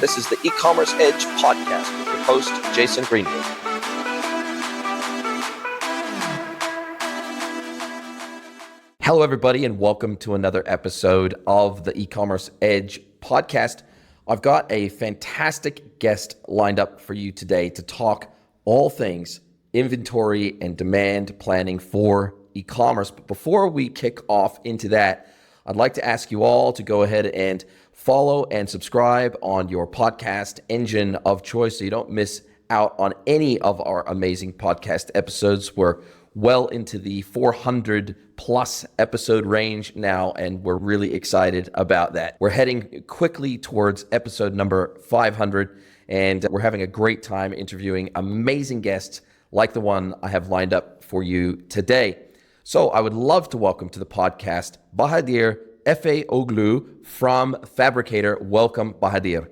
This is the E-commerce Edge podcast with your host, Jason Greenwood. Hello, everybody, and welcome to another episode of the E-commerce Edge podcast. I've got a fantastic guest lined up for you today to talk all things inventory and demand planning for e-commerce. But before we kick off into that, I'd like to ask you all to go ahead and follow and subscribe on your podcast engine of choice so you don't miss out on any of our amazing podcast episodes. We're well into the 400 plus episode range now, and we're really excited about that. We're heading quickly towards episode number 500, and we're having a great time interviewing amazing guests like the one I have lined up for you today. So I would love to welcome to the podcast Bahadir EFEOGLU from Fabrikatör. Welcome, Bahadir.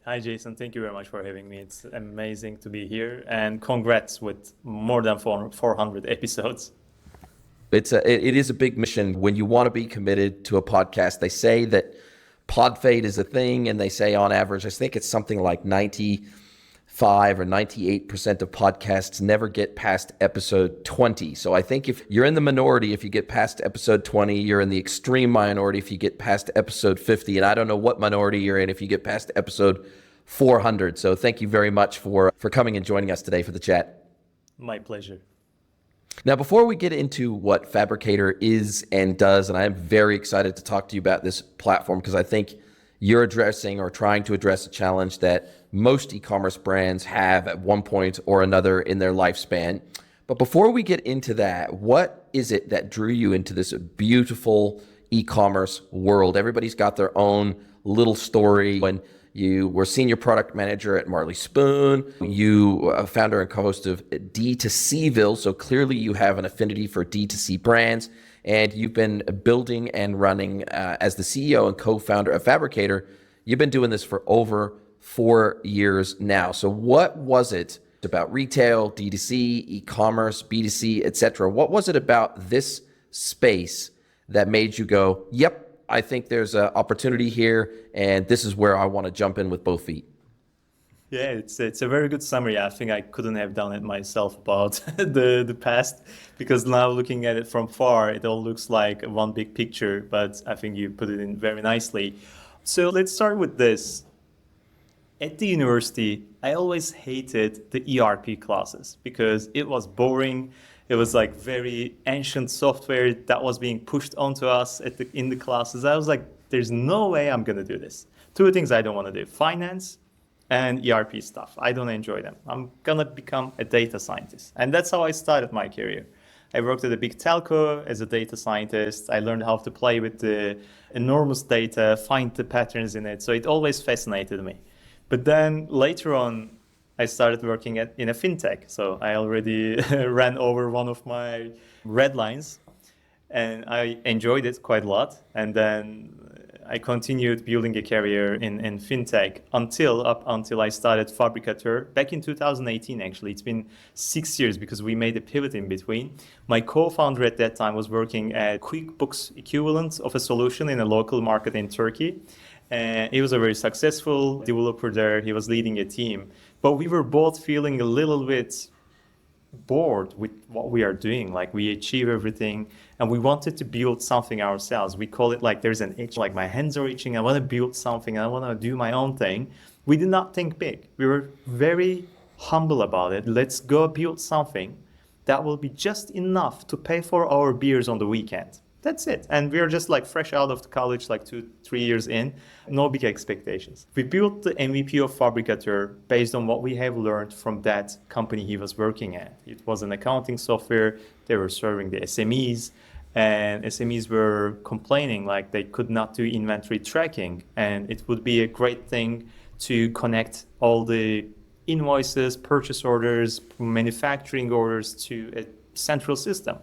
Hi, Jason. Thank you very much for having me. It's amazing to be here, and congrats with more than 400 episodes. It is a big mission. When you want to be committed to a podcast, they say that pod fade is a thing, and they say on average, I think it's something like 95 or 98% of podcasts never get past episode 20. So I think if you're in the minority, if you get past episode 20, you're in the extreme minority if you get past episode 50. And I don't know what minority you're in if you get past episode 400. So thank you very much for coming and joining us today for the chat. My pleasure. Now, before we get into what Fabrikatör is and does, and I am very excited to talk to you about this platform because I think you're addressing or trying to address a challenge that most e-commerce brands have at one point or another in their lifespan. But before we get into that, what is it that drew you into this beautiful e-commerce world? Everybody's got their own little story. When you were senior product manager at Marley Spoon, you founder and co-host of D2Cville, so clearly you have an affinity for D2C brands. And you've been building and running as the CEO and co-founder of Fabrikatör. You've been doing this for over 4 years now. So what was it about retail, D2C, e-commerce, B2C, etc.? What was it about this space that made you go, yep, I think there's an opportunity here, and this is where I want to jump in with both feet? Yeah, it's a very good summary. I think I couldn't have done it myself about the past, because now looking at it from far, it all looks like one big picture, but I think you put it in very nicely. So let's start with this. At the university, I always hated the ERP classes because it was boring. It was like very ancient software that was being pushed onto us in the classes. I was like, there's no way I'm going to do this. Two things I don't want to do: finance and ERP stuff. I don't enjoy them. I'm gonna become a data scientist. And that's how I started my career. I worked at a big telco as a data scientist. I learned how to play with the enormous data, find the patterns in it. So it always fascinated me. But then later on, I started working in a fintech. So I already ran over one of my red lines, and I enjoyed it quite a lot. And then I continued building a career in fintech until I started Fabrikatör back in 2018. Actually, it's been 6 years because we made a pivot in between. My co-founder at that time was working at QuickBooks equivalent of a solution in a local market in Turkey. And he was a very successful developer there. He was leading a team, but we were both feeling a little bit bored with what we are doing. Like, we achieve everything and we wanted to build something ourselves. We call it like there's an itch, like my hands are itching. I want to build something. I want to do my own thing. We did not think big. We were very humble about it. Let's go build something that will be just enough to pay for our beers on the weekend. That's it. And we are just like fresh out of college, like 2-3 years in, no big expectations. We built the MVP of Fabrikatör based on what we have learned from that company he was working at. It was an accounting software. They were serving the SMEs, and SMEs were complaining like they could not do inventory tracking. And it would be a great thing to connect all the invoices, purchase orders, manufacturing orders to a central system.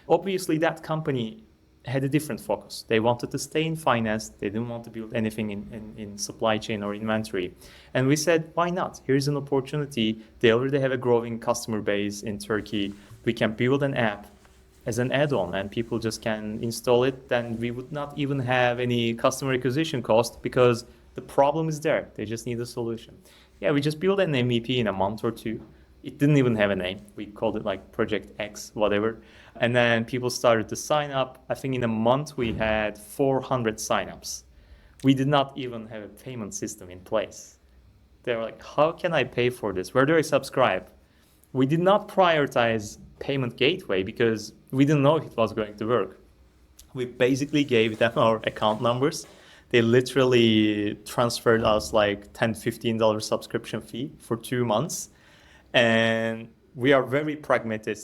Obviously, that company had a different focus. They wanted to stay in finance. They didn't want to build anything in supply chain or inventory. And we said, why not? Here's an opportunity. They already have a growing customer base in Turkey. We can build an app as an add-on and people just can install it. Then we would not even have any customer acquisition cost because The problem is there. They just need a solution. Yeah, we just built an MVP in a month or two. It didn't even have a name. We called it like Project X, whatever. And then people started to sign up. I think in a month we had 400 signups. We did not even have a payment system in place. They were like, how can I pay for this? Where do I subscribe? We did not prioritize payment gateway because we didn't know if it was going to work. We basically gave them our account numbers. They literally transferred us like $10, $15 subscription fee for 2 months. And we are very pragmatic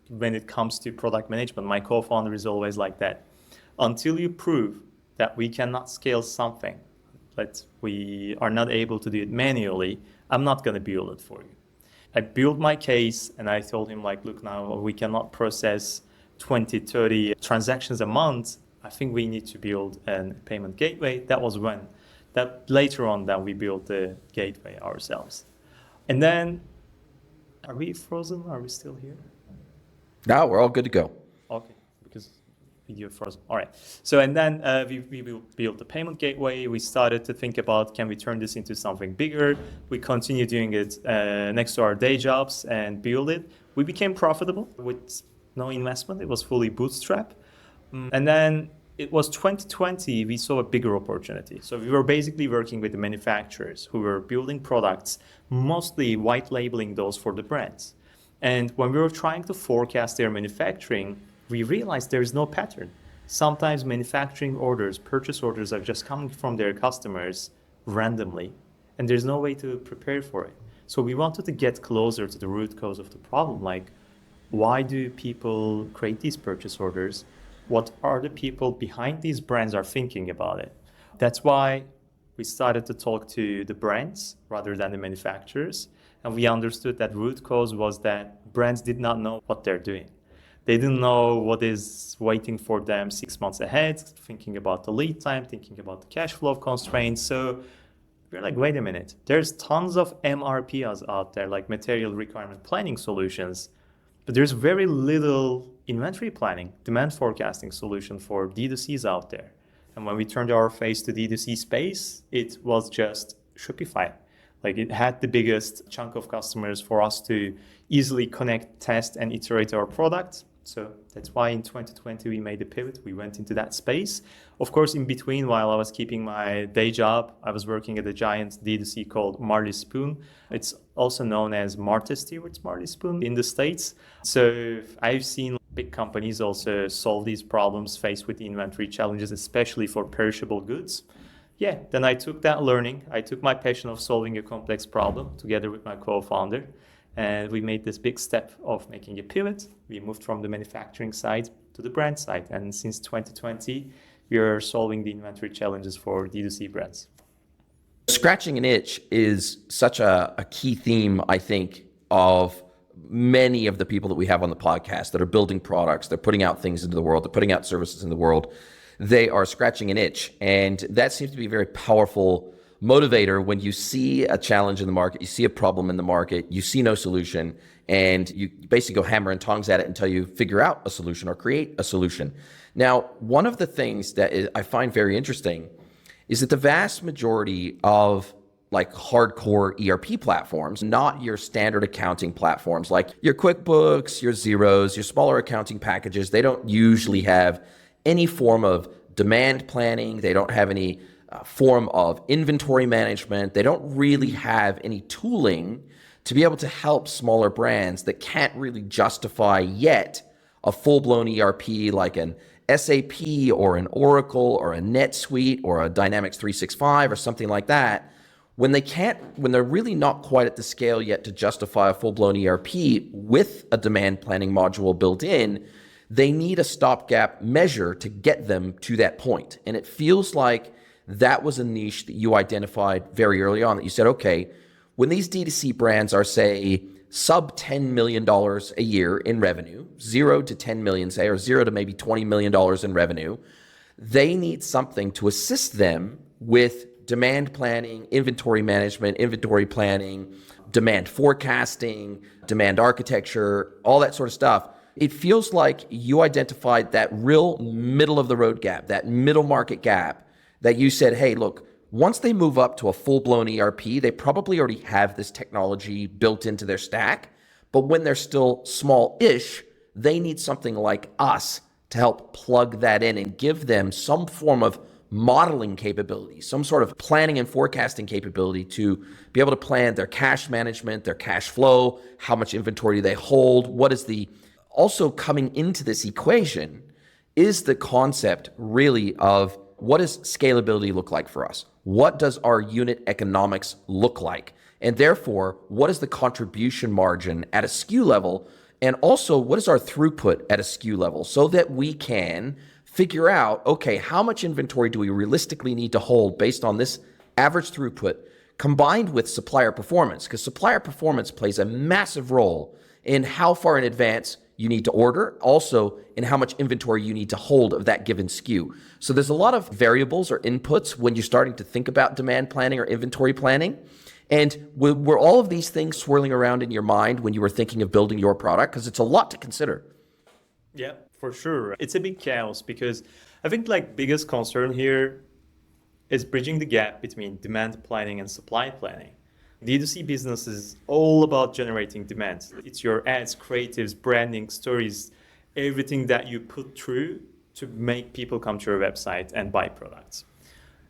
when it comes to product management. My co-founder is always like that. Until you prove that we cannot scale something, that we are not able to do it manually, I'm not going to build it for you. I built my case and I told him like, look, now we cannot process 20, 30 transactions a month. I think we need to build a payment gateway. That was when, that later on that we built the gateway ourselves. And then, are we frozen? Are we still here? No, we're all good to go. Okay, because video frozen. All right. So, and then we built the payment gateway. We started to think about, can we turn this into something bigger? We continued doing it next to our day jobs and build it. We became profitable with no investment. It was fully bootstrap. And then it was 2020, we saw a bigger opportunity. So we were basically working with the manufacturers who were building products, mostly white labeling those for the brands. And when we were trying to forecast their manufacturing, we realized there is no pattern. Sometimes manufacturing orders, purchase orders are just coming from their customers randomly, and there's no way to prepare for it. So we wanted to get closer to the root cause of the problem, like why do people create these purchase orders? What are the people behind these brands are thinking about it? That's why we started to talk to the brands rather than the manufacturers. And we understood that root cause was that brands did not know what they're doing. They didn't know what is waiting for them 6 months ahead, thinking about the lead time, thinking about the cash flow constraints. So we're like, wait a minute, there's tons of MRPs out there, like material requirement planning solutions, but there's very little inventory planning, demand forecasting solution for D2Cs out there. And when we turned our face to D2C space, it was just Shopify. Like it had the biggest chunk of customers for us to easily connect, test, and iterate our product. So that's why in 2020 we made a pivot. We went into that space. Of course, in between, while I was keeping my day job, I was working at a giant D2C called Marley Spoon. It's also known as Martha Stewart's Marley Spoon in the States. So I've seen big companies also solve these problems faced with the inventory challenges, especially for perishable goods. Yeah, then I took that learning. I took my passion of solving a complex problem together with my co-founder. And we made this big step of making a pivot. We moved from the manufacturing side to the brand side. And since 2020, we are solving the inventory challenges for D2C brands. Scratching an itch is such a key theme, I think, of many of the people that we have on the podcast that are building products, they're putting out things into the world, they're putting out services in the world. They are scratching an itch. And that seems to be a very powerful motivator when you see a challenge in the market, you see a problem in the market, you see no solution, and you basically go hammer and tongs at it until you figure out a solution or create a solution. Now, one of the things that I find very interesting is that the vast majority of like hardcore ERP platforms, not your standard accounting platforms like your QuickBooks, your Xeros, your smaller accounting packages, they don't usually have any form of demand planning. They don't have any form of inventory management. They don't really have any tooling to be able to help smaller brands that can't really justify yet a full-blown ERP like an SAP or an Oracle or a NetSuite or a Dynamics 365 or something like that. When they're really not quite at the scale yet to justify a full-blown ERP with a demand planning module built in, they need a stopgap measure to get them to that point. And it feels like that was a niche that you identified very early on, that you said, okay, when these D2C brands are, say, sub $10 million a year in revenue, 0 to 10 million, say, or 0 to maybe $20 million in revenue, they need something to assist them with demand planning, inventory management, inventory planning, demand forecasting, demand architecture, all that sort of stuff. It feels like you identified that real middle of the road gap, that middle market gap, that you said, hey, look, once they move up to a full-blown ERP, they probably already have this technology built into their stack. But when they're still small-ish, they need something like us to help plug that in and give them some form of modeling capability, some sort of planning and forecasting capability to be able to plan their cash management, their cash flow, how much inventory they hold. What is the also coming into this equation is the concept really of what does scalability look like for us? What does our unit economics look like? And therefore, what is the contribution margin at a SKU level? And also, what is our throughput at a SKU level so that we can figure out, okay, how much inventory do we realistically need to hold based on this average throughput combined with supplier performance? Because supplier performance plays a massive role in how far in advance you need to order, also in how much inventory you need to hold of that given SKU. So there's a lot of variables or inputs when you're starting to think about demand planning or inventory planning. And were all of these things swirling around in your mind when you were thinking of building your product? Because it's a lot to consider. Yeah, for sure. It's a big chaos because I think like biggest concern here is bridging the gap between demand planning and supply planning. D2C business is all about generating demand. It's your ads, creatives, branding, stories, everything that you put through to make people come to your website and buy products.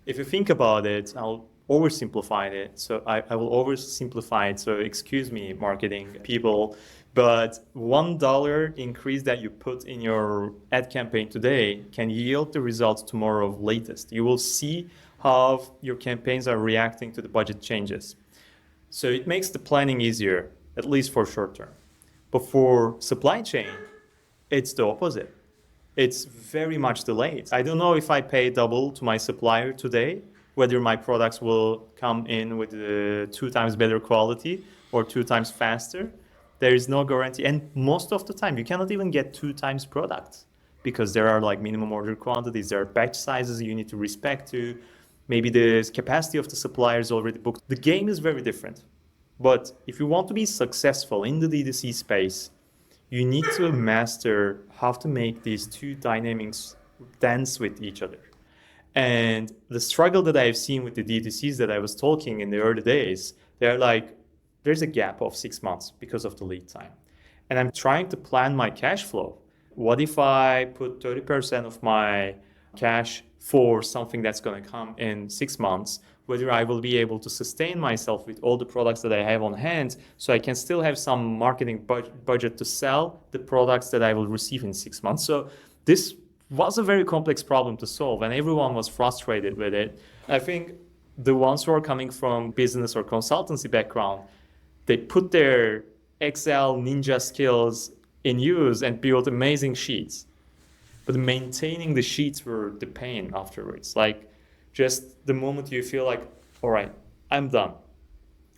If you think about it, I'll oversimplify it. So I will oversimplify it. So excuse me, marketing people, but $1 increase that you put in your ad campaign today can yield the results tomorrow latest. You will see how your campaigns are reacting to the budget changes. So it makes the planning easier, at least for short term. But for supply chain, it's the opposite. It's very much delayed. I don't know if I pay double to my supplier today, whether my products will come in with 2 times better quality or 2 times faster. There is no guarantee. And most of the time, you cannot even get 2 times products because there are like minimum order quantities, there are batch sizes you need to respect to. Maybe the capacity of the supplier is already booked. The game is very different. But if you want to be successful in the D2C space, you need to master how to make these two dynamics dance with each other. And the struggle that I've seen with the D2Cs that I was talking in the early days, they're like, there's a gap of 6 months because of the lead time. And I'm trying to plan my cash flow. What if I put 30% of my cash for something that's going to come in 6 months, whether I will be able to sustain myself with all the products that I have on hand, so I can still have some marketing budget to sell the products that I will receive in 6 months. So this was a very complex problem to solve, and everyone was frustrated with it. I think the ones who are coming from business or consultancy background, they put their Excel ninja skills in use and built amazing sheets. But maintaining the sheets were the pain afterwards. Like, just the moment you feel like, all right, I'm done.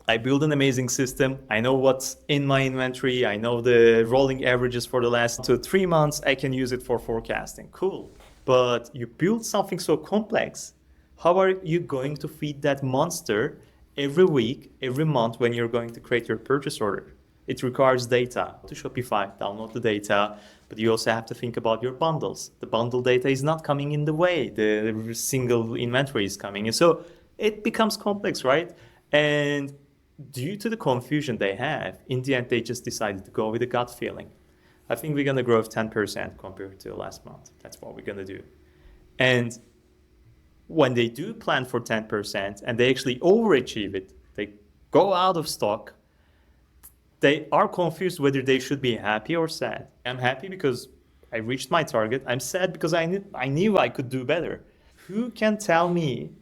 I built an amazing system. I know what's in my inventory. I know the rolling averages for the last 2 to 3 months. I can use it for forecasting. Cool. But you build something so complex. How are you going to feed that monster every week, every month when you're going to create your purchase order? It requires data. To Shopify, download the data, but you also have to think about your bundles. The bundle data is not coming in the way. The single inventory is coming in. So it becomes complex, right? And due to the confusion they have, in the end, they just decided to go with a gut feeling. I think we're going to grow 10% compared to last month. That's what we're going to do. And when they do plan for 10% and they actually overachieve it, they go out of stock, they are confused whether they should be happy or sad. I'm happy because I reached my target. I'm sad because I knew I could do better. Who can tell me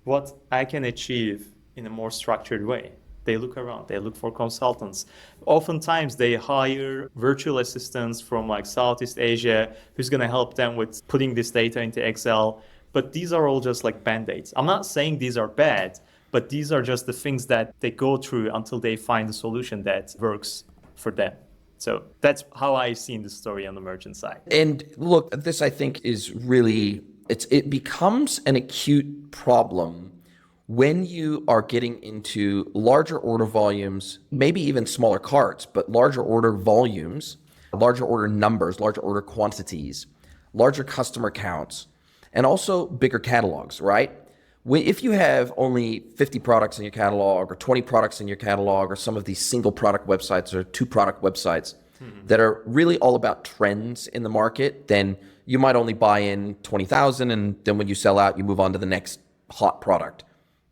what I can achieve in a more structured way? They look around, they look for consultants. Oftentimes they hire virtual assistants from like Southeast Asia who's going to help them with putting this data into Excel. But these are all just like band-aids. I'm not saying these are bad, but these are just the things that they go through until they find a solution that works for them. So that's how I've seen the story on the merchant side. And look, this I think is really, it becomes an acute problem when you are getting into larger order volumes, maybe even smaller carts, but larger order volumes, larger order numbers, larger order quantities, larger customer counts, and also bigger catalogs, right? If you have only 50 products in your catalog or 20 products in your catalog or some of these single product websites or 2 product websites that are really all about trends in the market, then you might only buy in 20,000 and then when you sell out, you move on to the next hot product.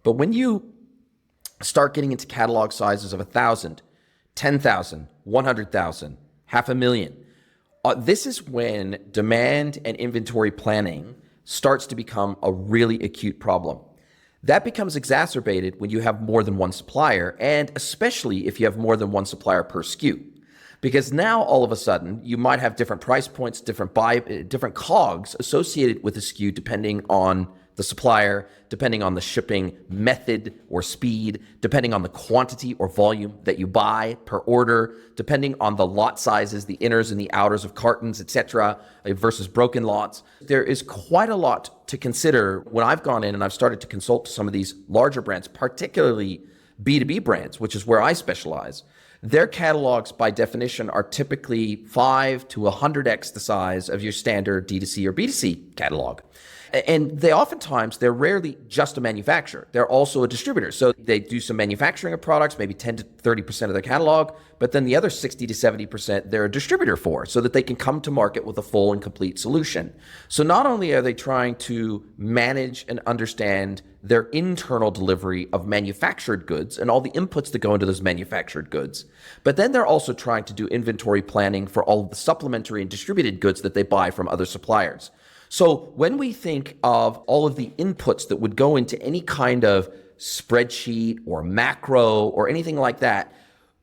But when you start getting into catalog sizes of 1,000, 10,000, 100,000, 500,000, this is when demand and inventory planning starts to become a really acute problem. That becomes exacerbated when you have more than one supplier, and especially if you have more than one supplier per SKU. Because now all of a sudden you might have different price points, different COGS associated with a SKU depending on the supplier, depending on the shipping method or speed, depending on the quantity or volume that you buy per order, depending on the lot sizes, the inners and the outers of cartons, etc., versus broken lots. There is quite a lot to consider when I've gone in and I've started to consult some of these larger brands, particularly B2B brands, which is where I specialize. Their catalogs, by definition, are typically 5 to 100x the size of your standard D2C or B2C catalog. And they're rarely just a manufacturer. They're also a distributor. So they do some manufacturing of products, maybe 10 to 30% of their catalog, but then the other 60 to 70% they're a distributor for so that they can come to market with a full and complete solution. So not only are they trying to manage and understand their internal delivery of manufactured goods and all the inputs that go into those manufactured goods, but then they're also trying to do inventory planning for all of the supplementary and distributed goods that they buy from other suppliers. So when we think of all of the inputs that would go into any kind of spreadsheet or macro or anything like that,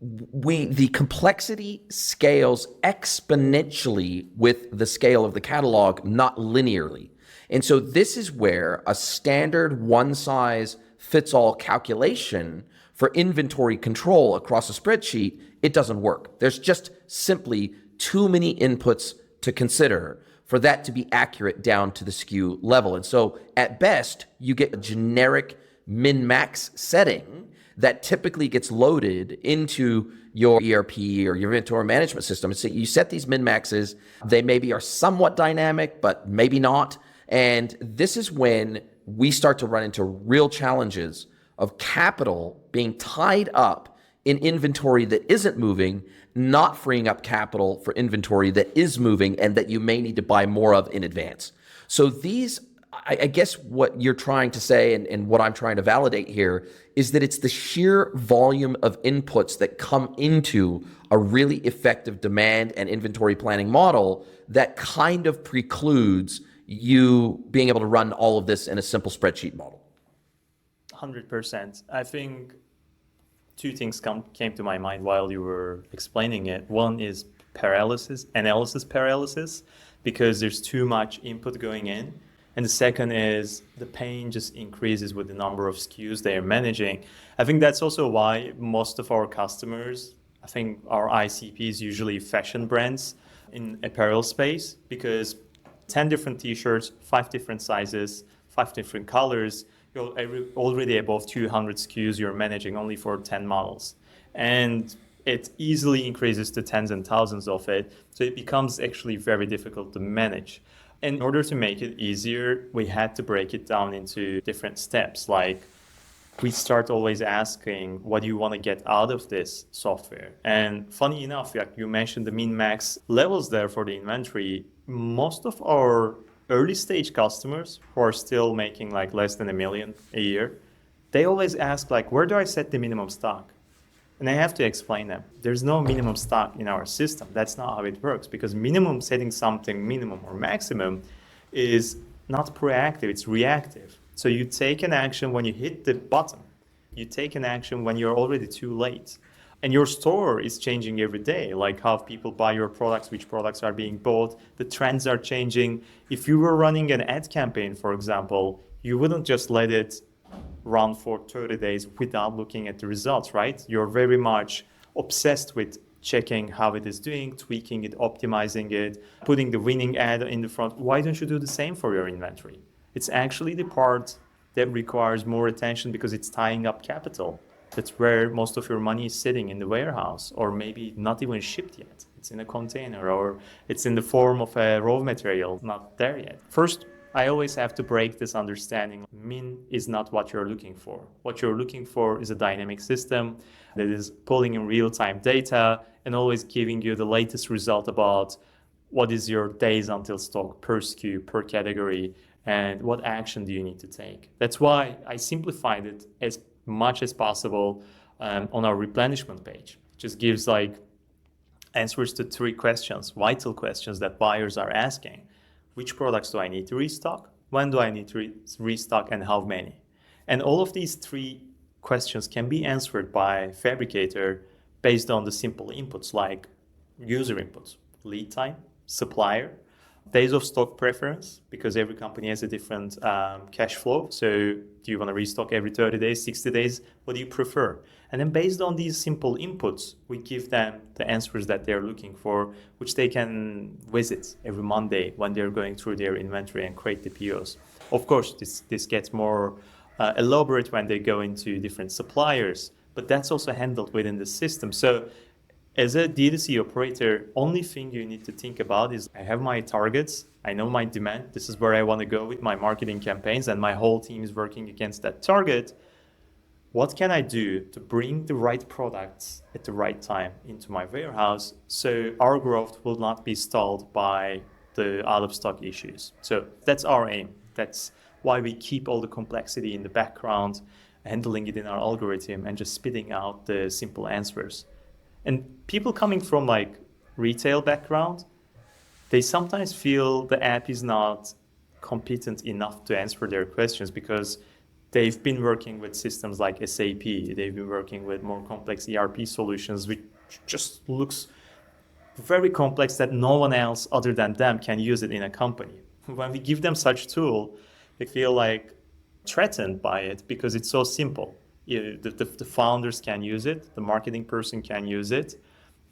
the complexity scales exponentially with the scale of the catalog, not linearly. And so this is where a standard one-size-fits-all calculation for inventory control across a spreadsheet, it doesn't work. There's just simply too many inputs to consider for that to be accurate down to the SKU level. And so at best, you get a generic min-max setting that typically gets loaded into your ERP or your inventory management system. So you set these min-maxes, they maybe are somewhat dynamic, but maybe not. And this is when we start to run into real challenges of capital being tied up in inventory that isn't moving, not freeing up capital for inventory that is moving and that you may need to buy more of in advance. So I guess what you're trying to say and what I'm trying to validate here is that it's the sheer volume of inputs that come into a really effective demand and inventory planning model that kind of precludes you being able to run all of this in a simple spreadsheet model. 100%. I think 2 things came to my mind while you were explaining it. One is analysis paralysis, because there's too much input going in. And the second is the pain just increases with the number of SKUs they are managing. I think that's also why most of our customers, I think our ICPs, usually fashion brands in apparel space, because 10 different t-shirts, 5 different sizes, 5 different colors, you're already above 200 SKUs you're managing only for 10 models. And it easily increases to tens and thousands of it. So it becomes actually very difficult to manage. In order to make it easier, we had to break it down into different steps. Like, we start always asking, what do you want to get out of this software? And funny enough, like you mentioned the min-max levels there for the inventory, most of our early stage customers who are still making like less than $1 million a year, they always ask like, where do I set the minimum stock? And I have to explain them. There's no minimum stock in our system. That's not how it works, because setting something minimum or maximum is not proactive, it's reactive. So you take an action when you hit the button. You take an action when you're already too late. And your store is changing every day, like how people buy your products, which products are being bought, the trends are changing. If you were running an ad campaign, for example, you wouldn't just let it run for 30 days without looking at the results, right? You're very much obsessed with checking how it is doing, tweaking it, optimizing it, putting the winning ad in the front. Why don't you do the same for your inventory? It's actually the part that requires more attention because it's tying up capital. That's where most of your money is sitting in the warehouse, or maybe not even shipped yet. It's in a container, or it's in the form of a raw material, not there yet. First, I always have to break this understanding. Min is not what you're looking for. What you're looking for is a dynamic system that is pulling in real-time data and always giving you the latest result about what is your days until stock per SKU, per category, and what action do you need to take. That's why I simplified it as much as possible on our replenishment page. It just gives like answers to 3 questions, vital questions that buyers are asking. Which products do I need to restock? When do I need to restock, and how many? And all of these 3 questions can be answered by Fabrikatör based on the simple inputs like user inputs, lead time, supplier, days of stock preference, because every company has a different cash flow. So do you want to restock every 30 days, 60 days? What do you prefer? And then based on these simple inputs, we give them the answers that they're looking for, which they can visit every Monday when they're going through their inventory and create the POs. Of course, this gets more elaborate when they go into different suppliers, but that's also handled within the system. So as a D2C operator, only thing you need to think about is I have my targets, I know my demand, this is where I want to go with my marketing campaigns, and my whole team is working against that target. What can I do to bring the right products at the right time into my warehouse so our growth will not be stalled by the out of stock issues? So that's our aim. That's why we keep all the complexity in the background, handling it in our algorithm, and just spitting out the simple answers. And people coming from like retail background, they sometimes feel the app is not competent enough to answer their questions because they've been working with systems like SAP. They've been working with more complex ERP solutions, which just looks very complex that no one else other than them can use it in a company. When we give them such tool, they feel like threatened by it because it's so simple. The founders can use it, the marketing person can use it,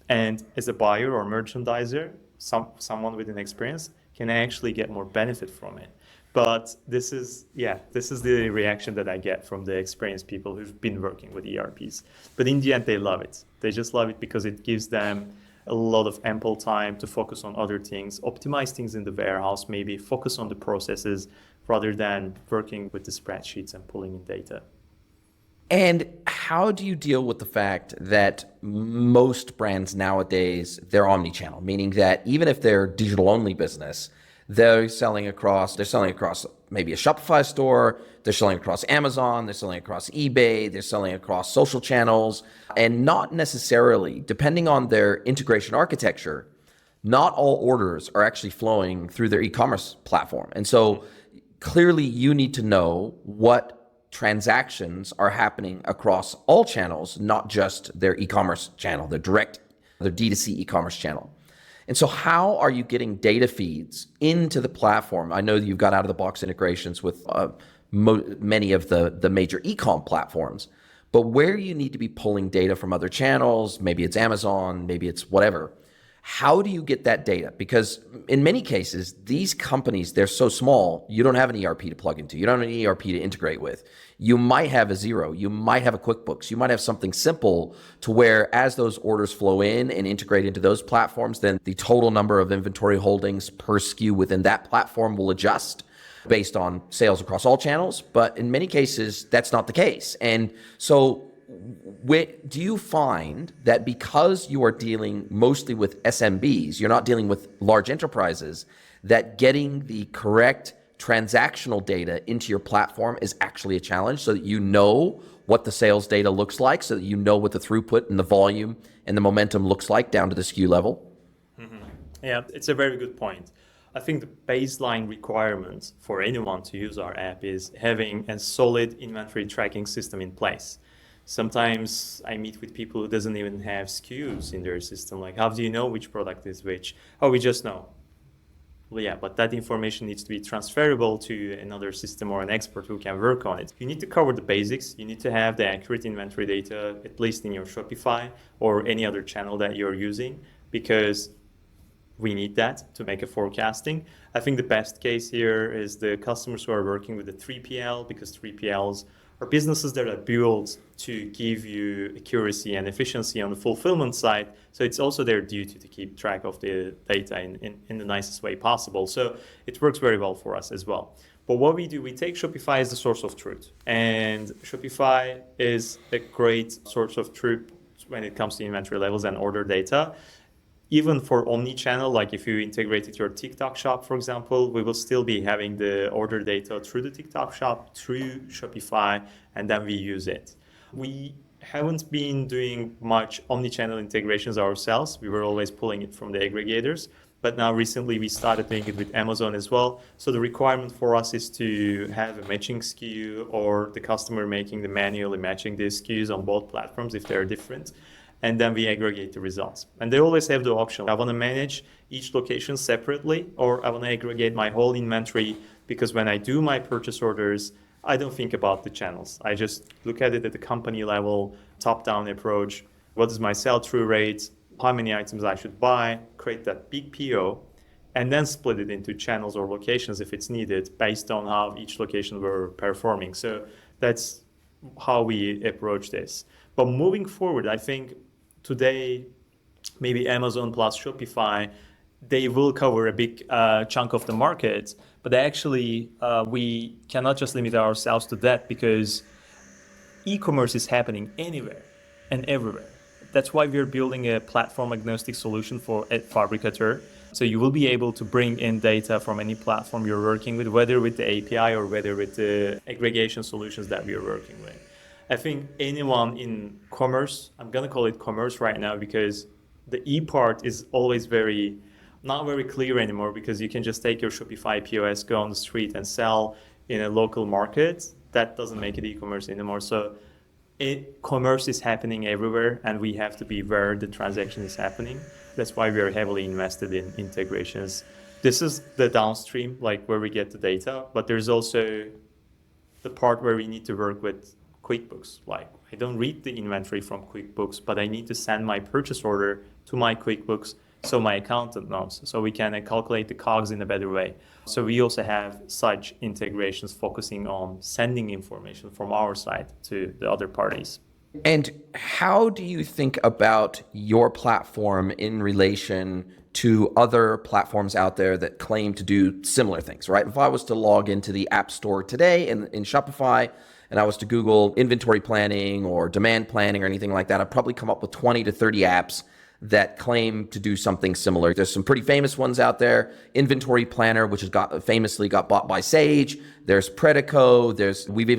and as a buyer or merchandiser, someone with an experience can actually get more benefit from it. But this is the reaction that I get from the experienced people who've been working with ERPs. But in the end, they love it. They just love it because it gives them a lot of ample time to focus on other things, optimize things in the warehouse, maybe focus on the processes rather than working with the spreadsheets and pulling in data. And how do you deal with the fact that most brands nowadays, they're omni-channel, meaning that even if they're digital-only business, they're selling across maybe a Shopify store, they're selling across Amazon, they're selling across eBay, they're selling across social channels, and not necessarily, depending on their integration architecture, not all orders are actually flowing through their e-commerce platform. And so clearly you need to know what transactions are happening across all channels, not just their e-commerce channel, their D2C e-commerce channel. And so how are you getting data feeds into the platform? I know that you've got out-of-the-box integrations with many of the major e-com platforms, but where you need to be pulling data from other channels, maybe it's Amazon, maybe it's whatever, how do you get that data? Because in many cases, these companies, they're so small, you don't have an ERP to plug into. You don't have an ERP to integrate with. You might have a Xero. You might have a QuickBooks. You might have something simple to where as those orders flow in and integrate into those platforms, then the total number of inventory holdings per SKU within that platform will adjust based on sales across all channels. But in many cases, that's not the case. And so do you find that because you are dealing mostly with SMBs, you're not dealing with large enterprises, that getting the correct transactional data into your platform is actually a challenge so that you know what the sales data looks like, so that you know what the throughput and the volume and the momentum looks like down to the SKU level? Mm-hmm. Yeah, it's a very good point. I think the baseline requirement for anyone to use our app is having a solid inventory tracking system in place. Sometimes I meet with people who doesn't even have SKUs in their system. Like, how do you know which product is which? Oh, we just know. Well, yeah, but that information needs to be transferable to another system or an expert who can work on it. You need to cover the basics. You need to have the accurate inventory data, at least in your Shopify or any other channel that you're using, because we need that to make a forecasting. I think the best case here is the customers who are working with the 3PL, because 3PLs are businesses that are built to give you accuracy and efficiency on the fulfillment side. So it's also their duty to keep track of the data in the nicest way possible. So it works very well for us as well. But what we do, we take Shopify as the source of truth. And Shopify is a great source of truth when it comes to inventory levels and order data. Even for omni-channel, like if you integrated your TikTok shop, for example, we will still be having the order data through the TikTok shop, through Shopify, and then we use it. We haven't been doing much omni-channel integrations ourselves. We were always pulling it from the aggregators. But now recently we started doing it with Amazon as well. So the requirement for us is to have a matching SKU or the customer manually matching the SKUs on both platforms if they're different. And then we aggregate the results. And they always have the option. I want to manage each location separately, or I want to aggregate my whole inventory, because when I do my purchase orders, I don't think about the channels. I just look at it at the company level, top-down approach. What is my sell-through rate? How many items I should buy, create that big PO, and then split it into channels or locations if it's needed based on how each location were performing. So that's how we approach this. But moving forward, I think today, maybe Amazon plus Shopify, they will cover a big chunk of the market, but actually we cannot just limit ourselves to that, because e-commerce is happening anywhere and everywhere. That's why we're building a platform agnostic solution at Fabrikatör. So you will be able to bring in data from any platform you're working with, whether with the API or whether with the aggregation solutions that we are working with. I think anyone in commerce, I'm going to call it commerce right now, because the E part is always not very clear anymore, because you can just take your Shopify POS, go on the street and sell in a local market. That doesn't make it e-commerce anymore. So commerce is happening everywhere, and we have to be where the transaction is happening. That's why we are heavily invested in integrations. This is the downstream, like where we get the data, but there's also the part where we need to work with QuickBooks. Like, I don't read the inventory from QuickBooks, but I need to send my purchase order to my QuickBooks so my accountant knows, so we can calculate the COGS in a better way. So we also have such integrations focusing on sending information from our side to the other parties. And how do you think about your platform in relation to other platforms out there that claim to do similar things, right? If I was to log into the App Store today in Shopify, and I was to Google inventory planning or demand planning or anything like that, I'd probably come up with 20 to 30 apps that claim to do something similar. There's some pretty famous ones out there. Inventory Planner, which has famously got bought by Sage. There's Predico. We've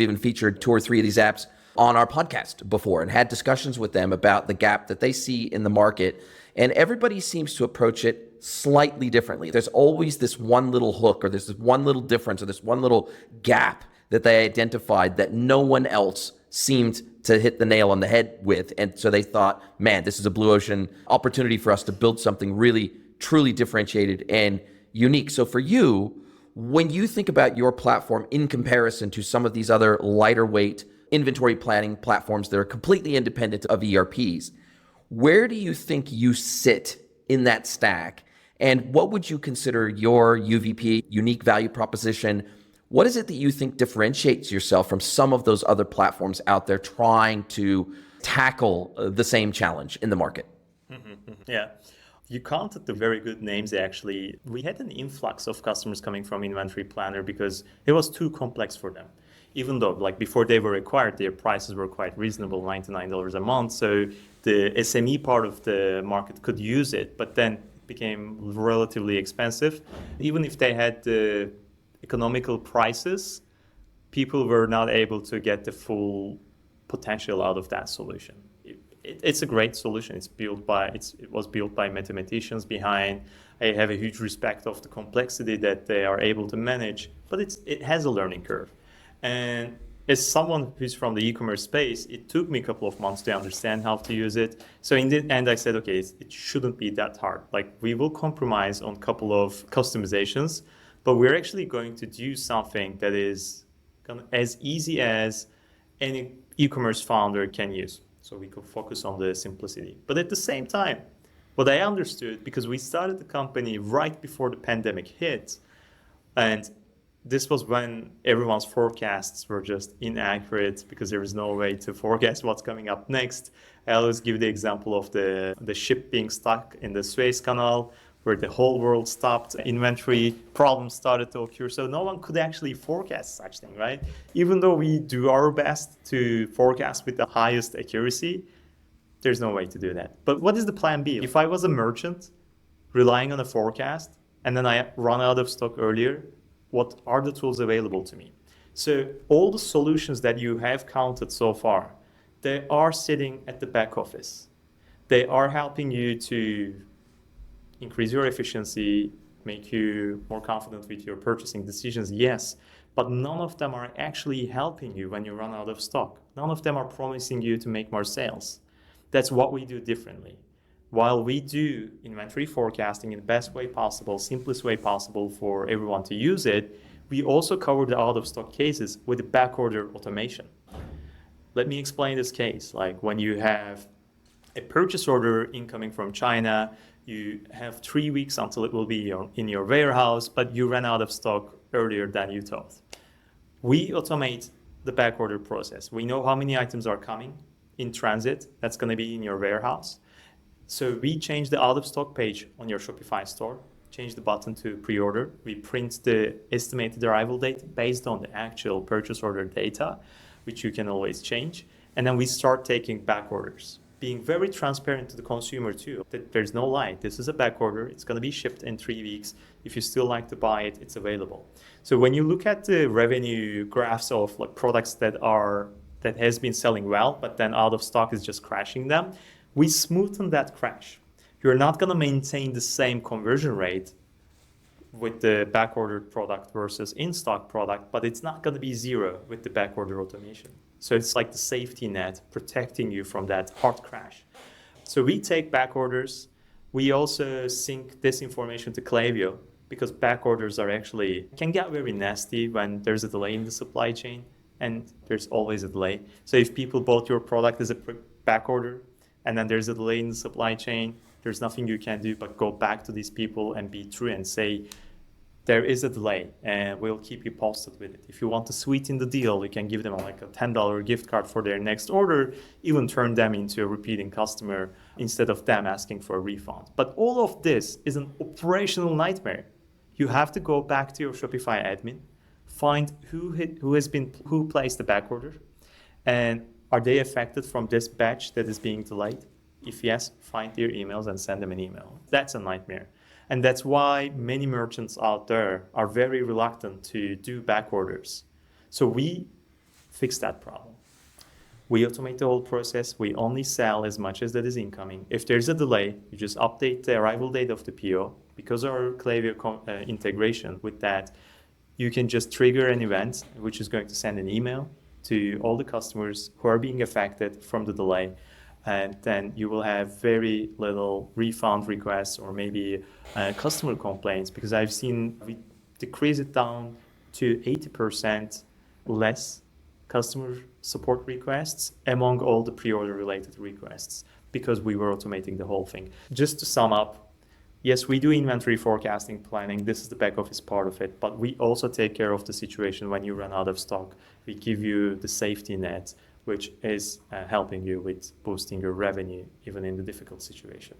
even featured 2 or 3 of these apps on our podcast before and had discussions with them about the gap that they see in the market. And everybody seems to approach it slightly differently. There's always this one little hook, or there's this one little difference, or this one little gap that they identified that no one else seemed to hit the nail on the head with. And so they thought, man, this is a blue ocean opportunity for us to build something really, truly differentiated and unique. So for you, when you think about your platform in comparison to some of these other lighter weight inventory planning platforms that are completely independent of ERPs, where do you think you sit in that stack? And what would you consider your UVP, unique value proposition? What is it that you think differentiates yourself from some of those other platforms out there trying to tackle the same challenge in the market? Yeah. You counted the very good names, actually. We had an influx of customers coming from Inventory Planner because it was too complex for them. Even though, like, before they were acquired, their prices were quite reasonable, $99 a month. So the SME part of the market could use it, but then it became relatively expensive. Even if they had the economical prices, people were not able to get the full potential out of that solution. It's a great solution. It was built by mathematicians behind. I have a huge respect of the complexity that they are able to manage, but it has a learning curve. And as someone who's from the e-commerce space, it took me a couple of months to understand how to use it. So in the end, I said, okay, it shouldn't be that hard. Like, we will compromise on a couple of customizations, but we're actually going to do something that is as easy as any e-commerce founder can use. So we could focus on the simplicity. But at the same time, what I understood, because we started the company right before the pandemic hit, and this was when everyone's forecasts were just inaccurate because there is no way to forecast what's coming up next. I always give the example of the ship being stuck in the Suez Canal, where the whole world stopped, inventory problems started to occur. So no one could actually forecast such thing, right? Even though we do our best to forecast with the highest accuracy, there's no way to do that. But what is the plan B? If I was a merchant relying on a forecast and then I run out of stock earlier, what are the tools available to me? So all the solutions that you have counted so far, they are sitting at the back office. They are helping you to increase your efficiency, make you more confident with your purchasing decisions, yes, but none of them are actually helping you when you run out of stock. None of them are promising you to make more sales. That's what we do differently. While we do inventory forecasting in the best way possible, simplest way possible for everyone to use it, we also cover the out-of-stock cases with the backorder automation. Let me explain this case. Like when you have a purchase order incoming from China, you have 3 weeks until it will be in your warehouse, but you ran out of stock earlier than you thought. We automate the backorder process. We know how many items are coming in transit that's going to be in your warehouse. So we change the out-of-stock page on your Shopify store, change the button to pre-order. We print the estimated arrival date based on the actual purchase order data, which you can always change. And then we start taking back orders, being very transparent to the consumer too, that there's no lie. This is a back order. It's going to be shipped in 3 weeks. If you still like to buy it, it's available. So when you look at the revenue graphs of like products that has been selling well, but then out of stock is just crashing them, we smoothen that crash. You're not going to maintain the same conversion rate with the back-ordered product versus in-stock product, but it's not going to be zero with the back-order automation. So it's like the safety net protecting you from that hard crash. So we take back orders. We also sync this information to Klaviyo because back orders can get very nasty when there's a delay in the supply chain, and there's always a delay. So if people bought your product as a back order, and then there's a delay in the supply chain, there's nothing you can do but go back to these people and be true and say, there is a delay and we'll keep you posted with it. If you want to sweeten the deal, you can give them like a $10 gift card for their next order, even turn them into a repeating customer instead of them asking for a refund. But all of this is an operational nightmare. You have to go back to your Shopify admin, find who placed the back order, and are they affected from this batch that is being delayed? If yes, find their emails and send them an email. That's a nightmare. And that's why many merchants out there are very reluctant to do back orders. So we fix that problem. We automate the whole process. We only sell as much as that is incoming. If there's a delay, you just update the arrival date of the PO. Because of our Klaviyo integration with that, you can just trigger an event, which is going to send an email to all the customers who are being affected from the delay. And then you will have very little refund requests or maybe customer complaints, because I've seen we decrease it down to 80% less customer support requests among all the pre-order related requests because we were automating the whole thing. Just to sum up, yes, we do inventory forecasting planning. This is the back office part of it, but we also take care of the situation when you run out of stock. We give you the safety net, which is helping you with boosting your revenue, even in the difficult situation.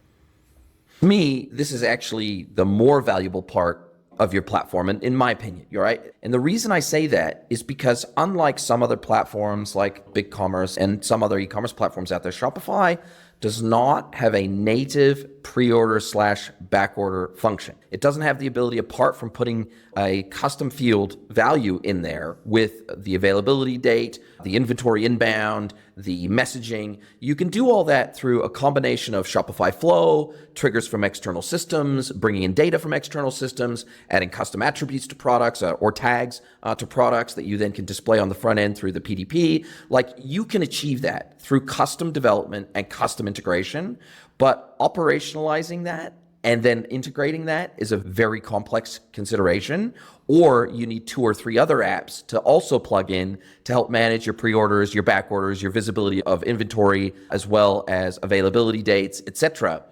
To me, this is actually the more valuable part of your platform, and in my opinion, you're right. And the reason I say that is because unlike some other platforms like BigCommerce and some other e-commerce platforms out there, Shopify does not have a native pre-order / backorder function. It doesn't have the ability, apart from putting a custom field value in there with the availability date, the inventory inbound, the messaging. You can do all that through a combination of Shopify Flow, triggers from external systems, bringing in data from external systems, adding custom attributes to products or tags to products that you then can display on the front end through the PDP. Like, you can achieve that through custom development and custom integration, but operationalizing that and then integrating that is a very complex consideration. Or you need 2 or 3 other apps to also plug in to help manage your pre-orders, your back orders, your visibility of inventory, as well as availability dates, etc.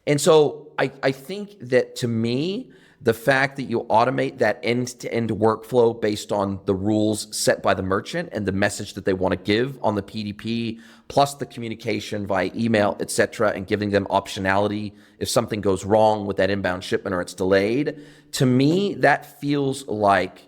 And so I think that, to me, the fact that you automate that end-to-end workflow based on the rules set by the merchant and the message that they want to give on the PDP, plus the communication via email, etc., and giving them optionality if something goes wrong with that inbound shipment or it's delayed, to me, that feels like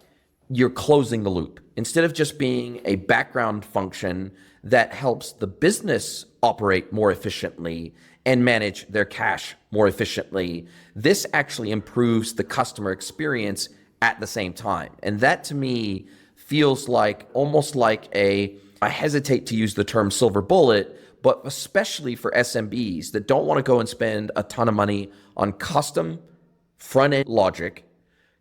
you're closing the loop. Instead of just being a background function that helps the business operate more efficiently and manage their cash more efficiently, this actually improves the customer experience at the same time. And that to me feels like almost like I hesitate to use the term silver bullet, but especially for SMBs that don't want to go and spend a ton of money on custom front-end logic,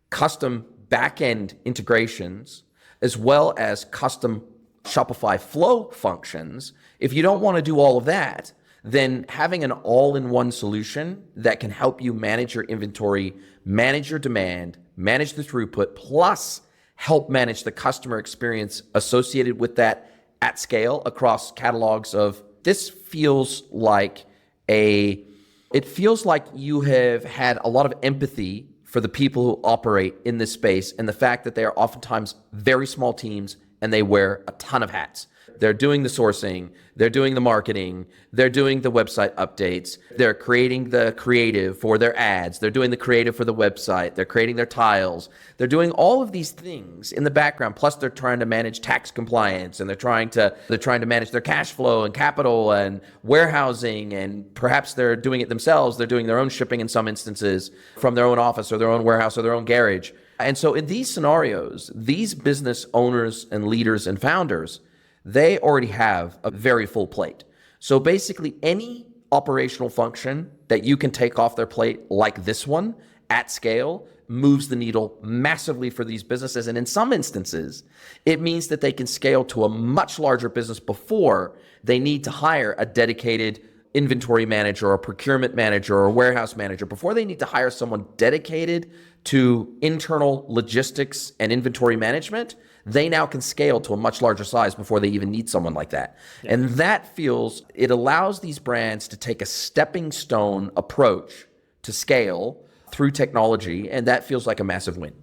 custom back-end integrations, as well as custom Shopify flow functions. If you don't want to do all of that, then having an all-in-one solution that can help you manage your inventory, manage your demand, manage the throughput, plus help manage the customer experience associated with that at scale across catalogs of, this feels like it feels like you have had a lot of empathy for the people who operate in this space and the fact that they are oftentimes very small teams and they wear a ton of hats. They're doing the sourcing, they're doing the marketing, they're doing the website updates, they're creating the creative for their ads, they're doing the creative for the website, they're creating their tiles, they're doing all of these things in the background, plus they're trying to manage tax compliance and they're trying to manage their cash flow and capital and warehousing, and perhaps they're doing it themselves, they're doing their own shipping in some instances from their own office or their own warehouse or their own garage. And so in these scenarios, these business owners and leaders and founders, they already have a very full plate. So basically any operational function that you can take off their plate like this one at scale moves the needle massively for these businesses. And in some instances, it means that they can scale to a much larger business before they need to hire a dedicated inventory manager or a procurement manager or a warehouse manager, before they need to hire someone dedicated to internal logistics and inventory management. They now can scale to a much larger size before they even need someone like that. Yeah. And that it allows these brands to take a stepping stone approach to scale through technology, and that feels like a massive win.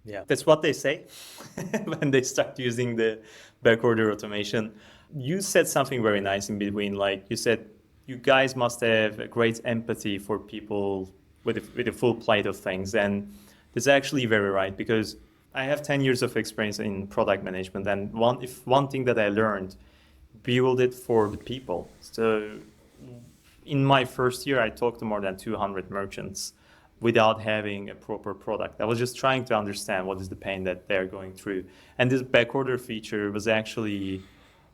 Yeah, that's what they say when they start using the backorder automation. You said something very nice in between, like you said, you guys must have a great empathy for people with a full plate of things. And that's actually very right, because I have 10 years of experience in product management, and one thing that I learned, build it for the people. So in my first year, I talked to more than 200 merchants without having a proper product. I was just trying to understand what is the pain that they're going through. And this backorder feature was actually,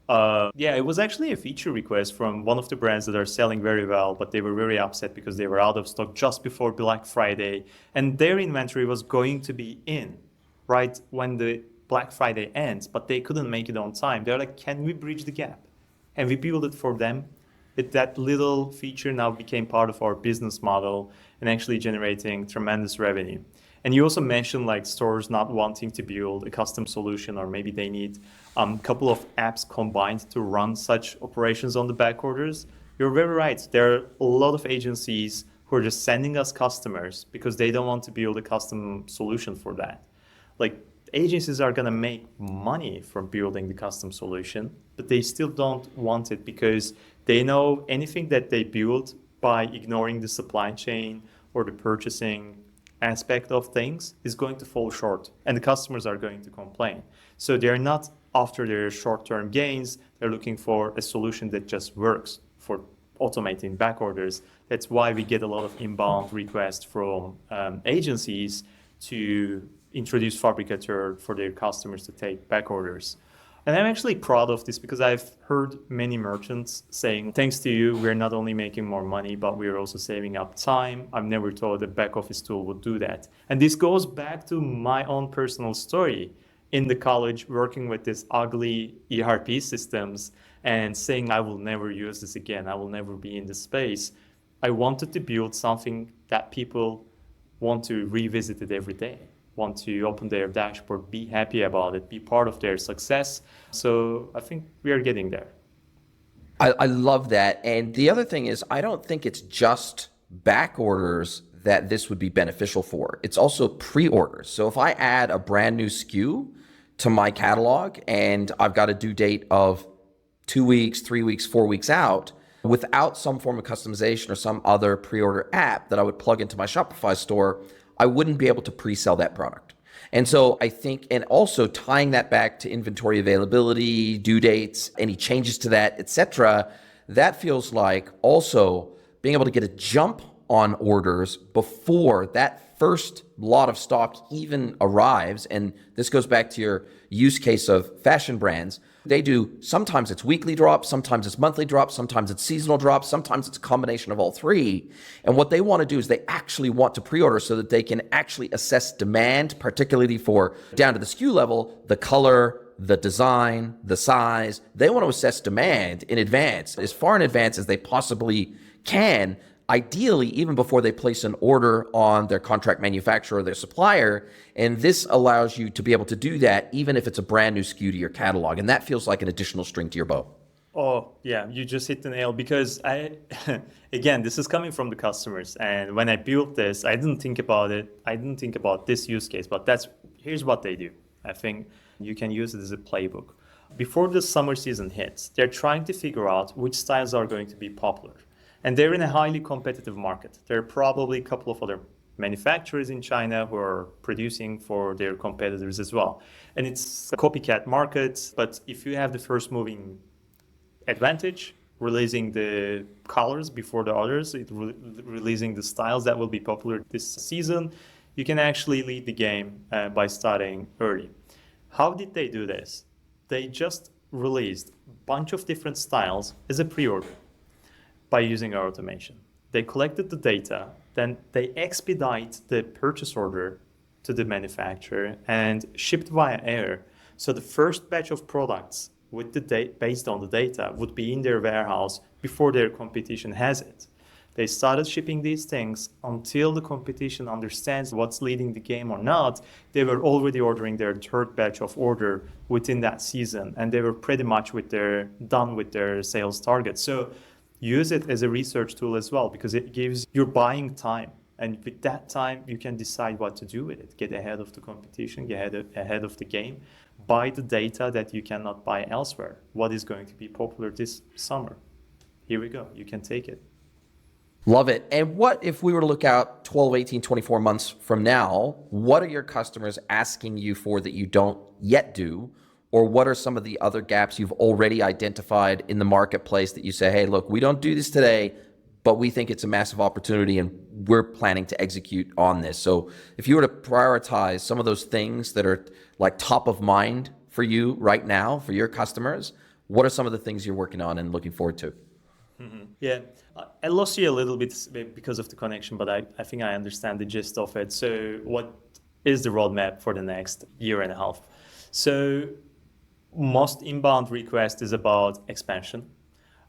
it was actually a feature request from one of the brands that are selling very well, but they were very upset because they were out of stock just before Black Friday, and their inventory was going to be in right when the Black Friday ends, but they couldn't make it on time. They're like, can we bridge the gap? And we built it for them. That little feature now became part of our business model and actually generating tremendous revenue. And you also mentioned like stores not wanting to build a custom solution, or maybe they need a couple of apps combined to run such operations on the back orders. You're very right. There are a lot of agencies who are just sending us customers because they don't want to build a custom solution for that. Like, agencies are going to make money from building the custom solution, but they still don't want it because they know anything that they build by ignoring the supply chain or the purchasing aspect of things is going to fall short, and the customers are going to complain. So they're not after their short-term gains. They're looking for a solution that just works for automating back orders. That's why we get a lot of inbound requests from agencies to introduce Fabrikatör for their customers to take back orders. And I'm actually proud of this because I've heard many merchants saying, thanks to you, we're not only making more money, but we're also saving up time. I've never thought a back office tool would do that. And this goes back to my own personal story in the college, working with these ugly ERP systems and saying, I will never use this again. I will never be in this space. I wanted to build something that people want to revisit it every day, want to open their dashboard, be happy about it, be part of their success. So I think we are getting there. I love that. And the other thing is, I don't think it's just back orders that this would be beneficial for. It's also pre-orders. So if I add a brand new SKU to my catalog and I've got a due date of 2 weeks, 3 weeks, 4 weeks out, without some form of customization or some other pre-order app that I would plug into my Shopify store, I wouldn't be able to pre-sell that product. And so I think, and also tying that back to inventory availability, due dates, any changes to that, etc., that feels like also being able to get a jump on orders before that first lot of stock even arrives. And this goes back to your use case of fashion brands. They do, sometimes it's weekly drops, sometimes it's monthly drops, sometimes it's seasonal drops, sometimes it's a combination of all three. And what they want to do is they actually want to pre-order so that they can actually assess demand, particularly for down to the SKU level, the color, the design, the size. They want to assess demand in advance, as far in advance as they possibly can, ideally even before they place an order on their contract manufacturer or their supplier. And this allows you to be able to do that even if it's a brand new SKU to your catalog. And that feels like an additional string to your bow. Oh, yeah, you just hit the nail because again, this is coming from the customers. And when I built this, I didn't think about it. I didn't think about this use case, but here's what they do. I think you can use it as a playbook. Before the summer season hits, they're trying to figure out which styles are going to be popular. And they're in a highly competitive market. There are probably a couple of other manufacturers in China who are producing for their competitors as well. And it's a copycat market, but if you have the first moving advantage, releasing the colors before the others, releasing the styles that will be popular this season, you can actually lead the game by starting early. How did they do this? They just released a bunch of different styles as a pre-order by using our automation. They collected the data, then they expedite the purchase order to the manufacturer and shipped via air. So the first batch of products with the based on the data would be in their warehouse before their competition has it. They started shipping these things until the competition understands what's leading the game or not. They were already ordering their third batch of order within that season, and they were pretty much done with their sales target. So use it as a research tool as well, because it gives your buying time. And with that time, you can decide what to do with it. Get ahead of the competition, get ahead of the game, buy the data that you cannot buy elsewhere. What is going to be popular this summer? Here we go. You can take it. Love it. And what if we were to look out 12, 18, 24 months from now, what are your customers asking you for that you don't yet do? Or what are some of the other gaps you've already identified in the marketplace that you say, hey, look, we don't do this today, but we think it's a massive opportunity and we're planning to execute on this. So if you were to prioritize some of those things that are like top of mind for you right now, for your customers, what are some of the things you're working on and looking forward to? Mm-hmm. Yeah, I lost you a little bit because of the connection, but I think I understand the gist of it. So what is the roadmap for the next year and a half? So most inbound request is about expansion.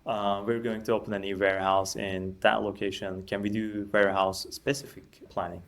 We're going to open a new warehouse in that location. Can we do warehouse specific planning?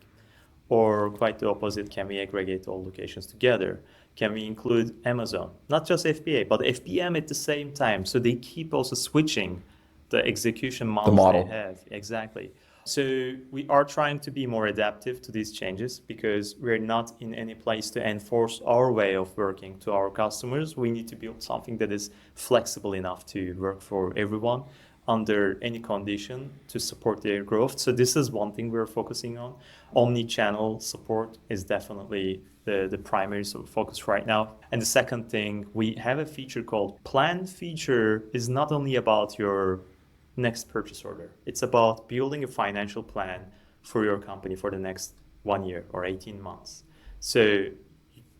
Or quite the opposite, can we aggregate all locations together? Can we include Amazon? Not just FBA, but FBM at the same time. So they keep also switching the execution models they have. Exactly. So we are trying to be more adaptive to these changes because we're not in any place to enforce our way of working to our customers. We need to build something that is flexible enough to work for everyone under any condition to support their growth. So this is one thing we're focusing on. Omni-channel support is definitely the primary focus right now. And the second thing, we have a feature called Plan feature is not only about your next purchase order. It's about building a financial plan for your company for the next 1 year or 18 months. So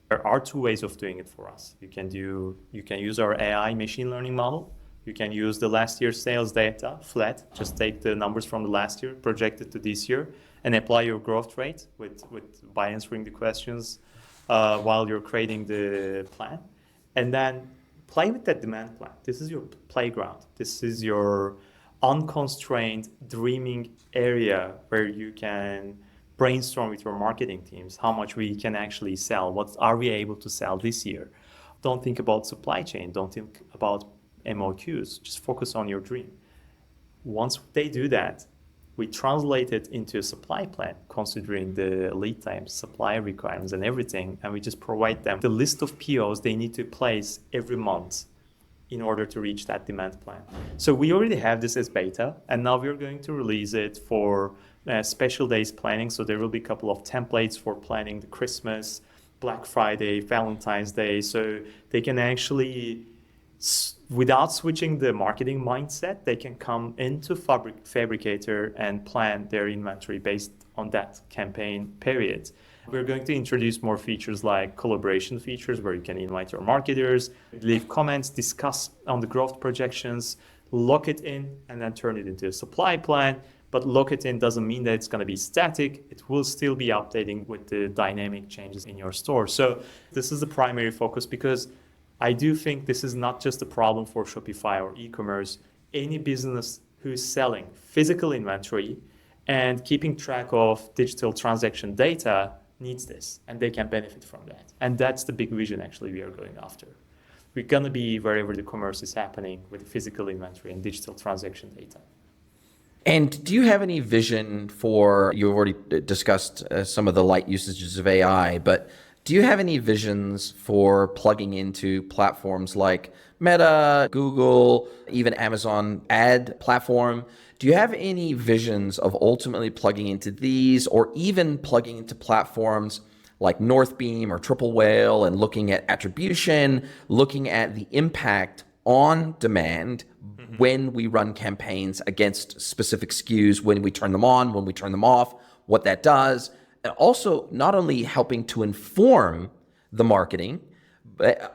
there are two ways of doing it for us. You can use our AI machine learning model. You can use the last year's sales data flat, just take the numbers from the last year, project it to this year, and apply your growth rate by answering the questions while you're creating the plan. And then play with that demand plan. This is your playground. This is your unconstrained dreaming area where you can brainstorm with your marketing teams how much we can actually sell. What are we able to sell this year? Don't think about supply chain. Don't think about MOQs. Just focus on your dream. Once they do that, we translate it into a supply plan, considering the lead times, supply requirements and everything. And we just provide them the list of POs they need to place every month in order to reach that demand plan. So we already have this as beta, and now we're going to release it for special days planning. So there will be a couple of templates for planning the Christmas, Black Friday, Valentine's Day. So they can actually, without switching the marketing mindset, they can come into Fabrikatör and plan their inventory based on that campaign period. We're going to introduce more features like collaboration features where you can invite your marketers, leave comments, discuss on the growth projections, lock it in, and then turn it into a supply plan. But lock it in doesn't mean that it's going to be static. It will still be updating with the dynamic changes in your store. So this is the primary focus, because I do think this is not just a problem for Shopify or e-commerce. Any business who's selling physical inventory and keeping track of digital transaction data needs this, and they can benefit from that. And that's the big vision actually we are going after. We're going to be wherever the commerce is happening with physical inventory and digital transaction data. And do you have any vision for, you've already discussed some of the light usages of AI, but do you have any visions for plugging into platforms like Meta, Google, even Amazon ad platform? Do you have any visions of ultimately plugging into these, or even plugging into platforms like Northbeam or Triple Whale and looking at attribution, looking at the impact on demand when we run campaigns against specific SKUs, when we turn them on, when we turn them off, what that does? And also not only helping to inform the marketing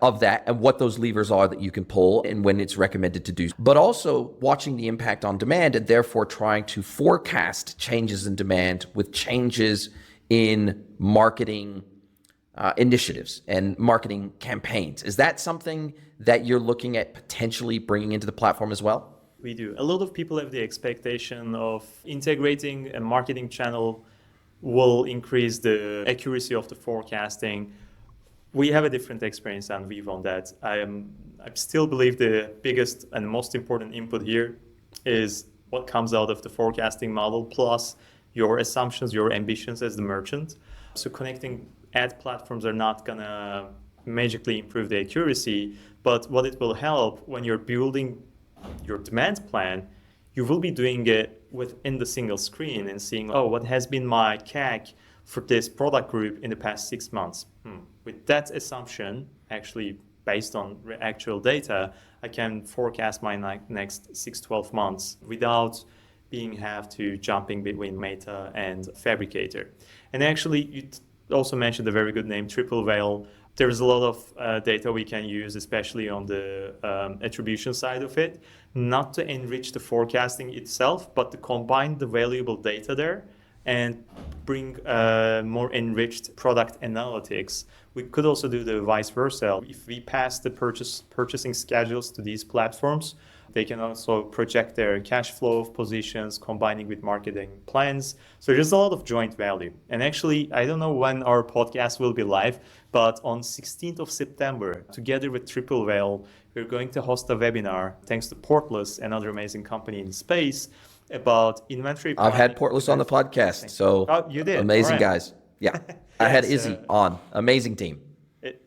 of that and what those levers are that you can pull and when it's recommended to do, but also watching the impact on demand and therefore trying to forecast changes in demand with changes in marketing initiatives and marketing campaigns. Is that something that you're looking at potentially bringing into the platform as well? We do. A lot of people have the expectation of integrating a marketing channel will increase the accuracy of the forecasting. We have a different experience and view on that. I still believe the biggest and most important input here is what comes out of the forecasting model plus your assumptions, your ambitions as the merchant. So connecting ad platforms are not gonna magically improve the accuracy, but what it will help when you're building your demand plan, you will be doing it within the single screen and seeing, oh, what has been my CAC for this product group in the past 6 months. With that assumption, actually based on actual data, I can forecast my next 6-12 months without have to jumping between Meta and Fabrikatör. And actually, you also mentioned a very good name, Triple Whale. There's a lot of data we can use, especially on the attribution side of it, not to enrich the forecasting itself, but to combine the valuable data there and bring more enriched product analytics. We could also do the vice versa. If we pass the purchasing schedules to these platforms, they can also project their cash flow positions, combining with marketing plans. So there's a lot of joint value. And actually, I don't know when our podcast will be live, but on 16th of September, together with Triple Whale, we're going to host a webinar, thanks to Portless, another amazing company in the space, about inventory planning. I've had Portless on the podcast, so you did. Amazing Right. Guys. Yeah, I had Izzy on. Amazing team.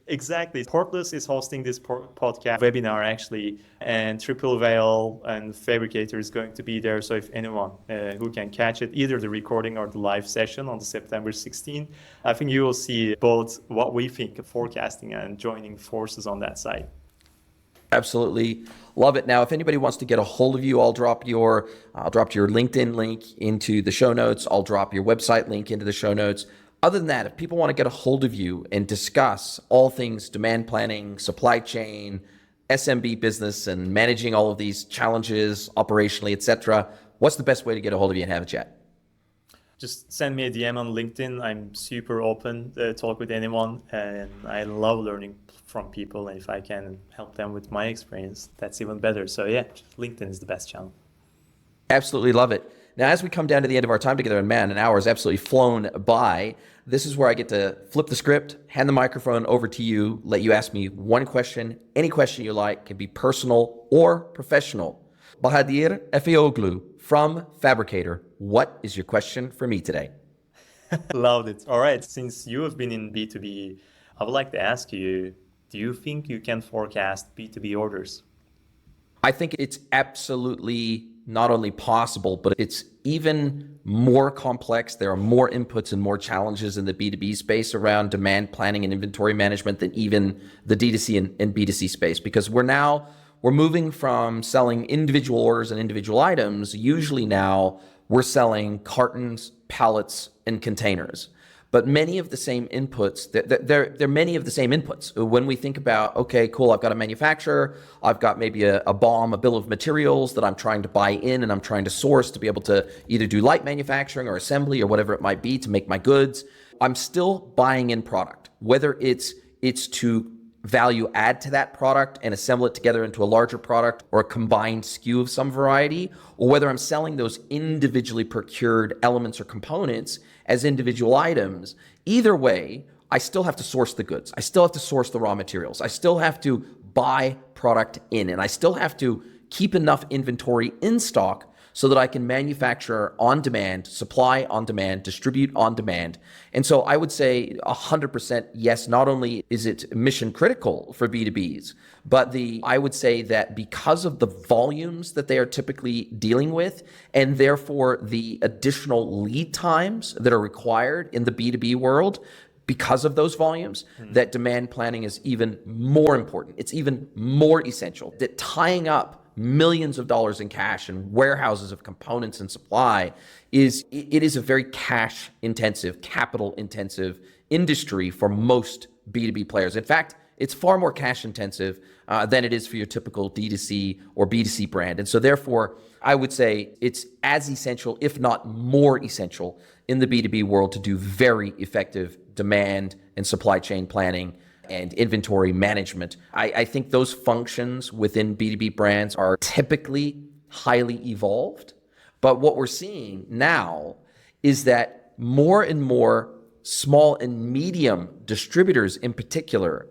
Exactly. Portless is hosting this podcast webinar actually, and Triple Whale and Fabrikatör is going to be there. So if anyone who can catch it, either the recording or the live session on the September 16th, I think you will see both what we think of forecasting and joining forces on that side. Absolutely love it. Now, if anybody wants to get a hold of you, I'll drop your LinkedIn link into the show notes. I'll drop your website link into the show notes. Other than that, if people want to get a hold of you and discuss all things demand planning, supply chain, SMB business, and managing all of these challenges operationally, etc., what's the best way to get a hold of you and have a chat? Just send me a DM on LinkedIn. I'm super open to talk with anyone, and I love learning from people. And if I can help them with my experience, that's even better. So yeah, LinkedIn is the best channel. Absolutely love it. Now, as we come down to the end of our time together, and man, an hour has absolutely flown by, this is where I get to flip the script, hand the microphone over to you, let you ask me one question, any question you like, can be personal or professional. Bahadir EFEOGLU from Fabrikatör. What is your question for me today? Loved it. All right. Since you have been in B2B, I would like to ask you, do you think you can forecast B2B orders? I think it's absolutely not only possible, but it's even more complex. There are more inputs and more challenges in the B2B space around demand planning and inventory management than even the D2C and B2C space, because we're moving from selling individual orders and individual items. Usually now we're selling cartons, pallets, and containers. But many of the same inputs, there are many of the same inputs. When we think about, okay, cool, I've got a manufacturer, I've got maybe a BOM, a bill of materials that I'm trying to buy in and I'm trying to source to be able to either do light manufacturing or assembly or whatever it might be to make my goods. I'm still buying in product, whether it's to value add to that product and assemble it together into a larger product or a combined SKU of some variety, or whether I'm selling those individually procured elements or components as individual items. Either way, I still have to source the goods. I still have to source the raw materials. I still have to buy product in, and I still have to keep enough inventory in stock so that I can manufacture on demand, supply on demand, distribute on demand. And so I would say 100% yes, not only is it mission critical for B2Bs, but I would say that because of the volumes that they are typically dealing with, and therefore the additional lead times that are required in the B2B world, because of those volumes, that demand planning is even more important. It's even more essential. That tying up millions of dollars in cash and warehouses of components and supply is a very cash intensive, capital intensive industry for most B2B players. In fact, it's far more cash intensive than it is for your typical D2C or B2C brand. And so therefore, I would say it's as essential, if not more essential, in the B2B world to do very effective demand and supply chain planning and inventory management. I think those functions within B2B brands are typically highly evolved. But what we're seeing now is that more and more small and medium distributors in particular,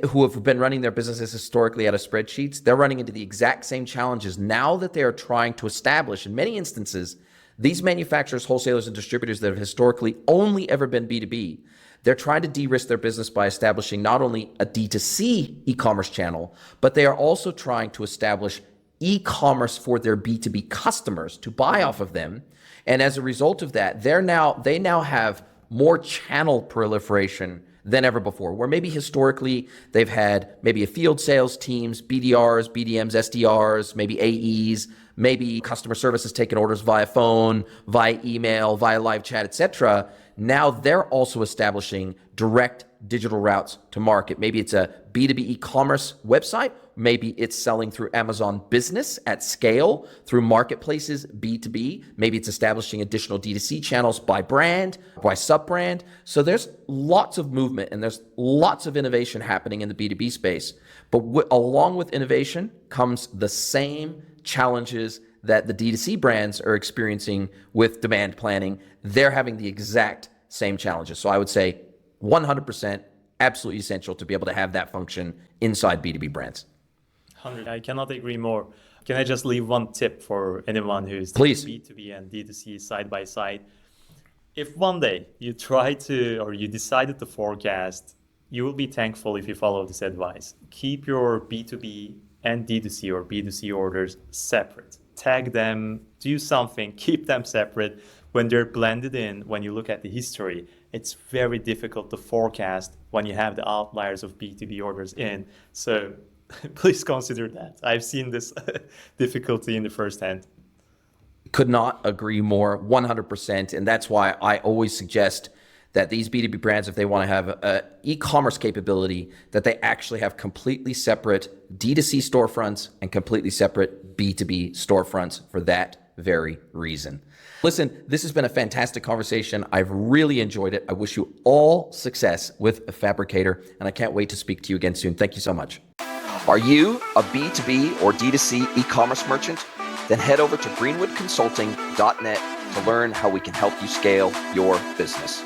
who have been running their businesses historically out of spreadsheets, they're running into the exact same challenges now that they are trying to establish, in many instances, these manufacturers, wholesalers, and distributors that have historically only ever been B2B. They're trying to de-risk their business by establishing not only a D2C e-commerce channel, but they are also trying to establish e-commerce for their B2B customers to buy off of them. And as a result of that, they now have more channel proliferation than ever before, where maybe historically they've had maybe a field sales teams, BDRs, BDMs, SDRs, maybe AEs, maybe customer services taking orders via phone, via email, via live chat, etc. Now they're also establishing direct digital routes to market. Maybe it's a B2B e-commerce website. Maybe it's selling through Amazon Business at scale, through marketplaces, B2B. Maybe it's establishing additional D2C channels by brand, by sub-brand. So there's lots of movement and there's lots of innovation happening in the B2B space. But along with innovation comes the same challenges that the D2C brands are experiencing with demand planning. They're having the exact same challenges. So I would say 100% absolutely essential to be able to have that function inside B2B brands. 100. I cannot agree more. Can I just leave one tip for anyone who's Please. B2B and D2C side by side? If one day you decided to forecast, you will be thankful if you follow this advice. Keep your B2B and D2C or B2C orders separate. Tag them, do something, keep them separate. When they're blended in, when you look at the history, it's very difficult to forecast when you have the outliers of B2B orders in. So please consider that. I've seen this difficulty in the first hand. Could not agree more, 100%. And that's why I always suggest that these B2B brands, if they want to have an e-commerce capability, that they actually have completely separate D2C storefronts and completely separate B2B storefronts for that very reason. Listen, this has been a fantastic conversation. I've really enjoyed it. I wish you all success with Fabrikatör, and I can't wait to speak to you again soon. Thank you so much. Are you a B2B or D2C e-commerce merchant? Then head over to greenwoodconsulting.net to learn how we can help you scale your business.